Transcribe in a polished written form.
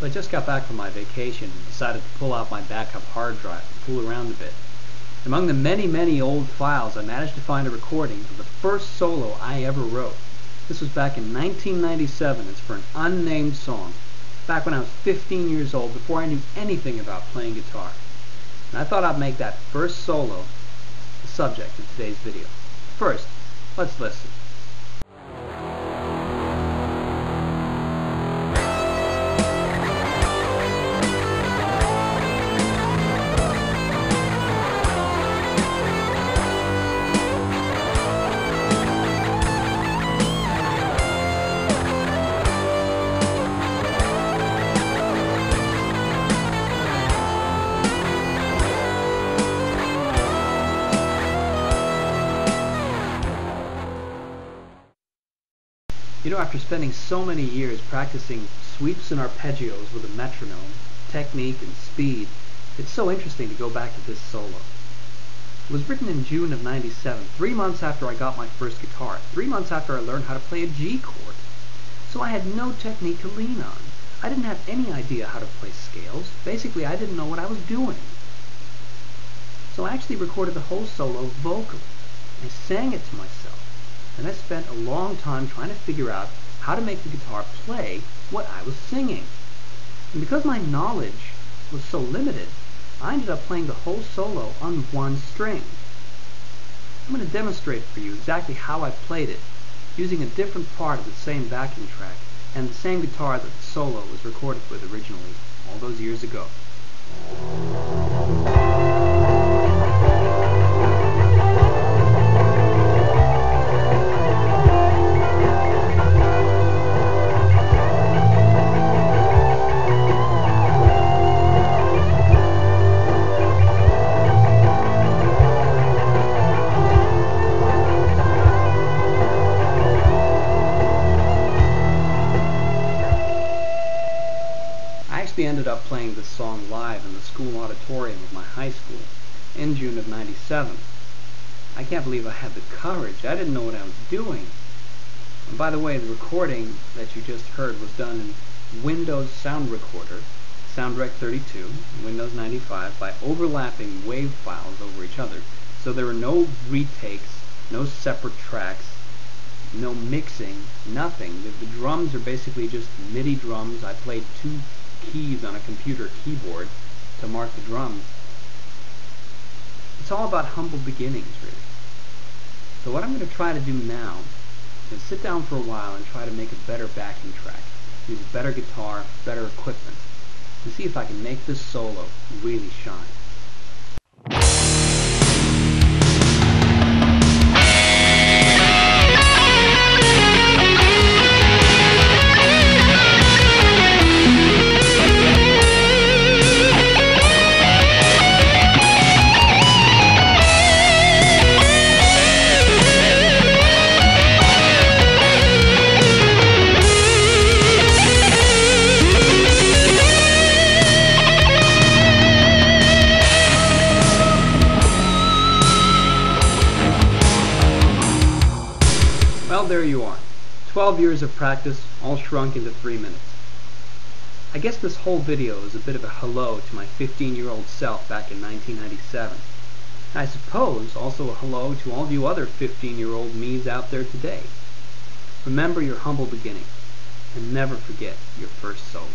Well, I just got back from my vacation and decided to pull out my backup hard drive and fool around a bit. Among the many old files, I managed to find a recording of the first solo I ever wrote. This was back in 1997. It's for an unnamed song, back when I was 15 years old, before I knew anything about playing guitar. And I thought I'd make that first solo the subject of today's video. First, let's listen. You know, after spending so many years practicing sweeps and arpeggios with a metronome, technique and speed, it's so interesting to go back to this solo. It was written in June of '97, 3 months after I got my first guitar, 3 months after I learned how to play a G chord. So I had no technique to lean on. I didn't have any idea how to play scales. Basically, I didn't know what I was doing. So I actually recorded the whole solo vocally. I sang it to myself. And I spent a long time trying to figure out how to make the guitar play what I was singing. And because my knowledge was so limited, I ended up playing the whole solo on one string. I'm going to demonstrate for you exactly how I played it, using a different part of the same backing track and the same guitar that the solo was recorded with originally, all those years ago. I ended up playing this song live in the school auditorium of my high school in June of '97. I can't believe I had the courage. I didn't know what I was doing. And by the way, the recording that you just heard was done in Windows Sound Recorder, SoundDirect 32, Windows 95, by overlapping wave files over each other. So there were no retakes, no separate tracks, no mixing, nothing. The drums are basically just MIDI drums. I played 2 keys on a computer keyboard to mark the drums. It's all about humble beginnings, really. So what I'm going to try to do now is sit down for a while and try to make a better backing track, use a better guitar, better equipment, and see if I can make this solo really shine. Well, there you are. 12 years of practice, all shrunk into 3 minutes. I guess this whole video is a bit of a hello to my 15-year-old self back in 1997. And I suppose also a hello to all of you other 15-year-old me's out there today. Remember your humble beginning, and never forget your first solo.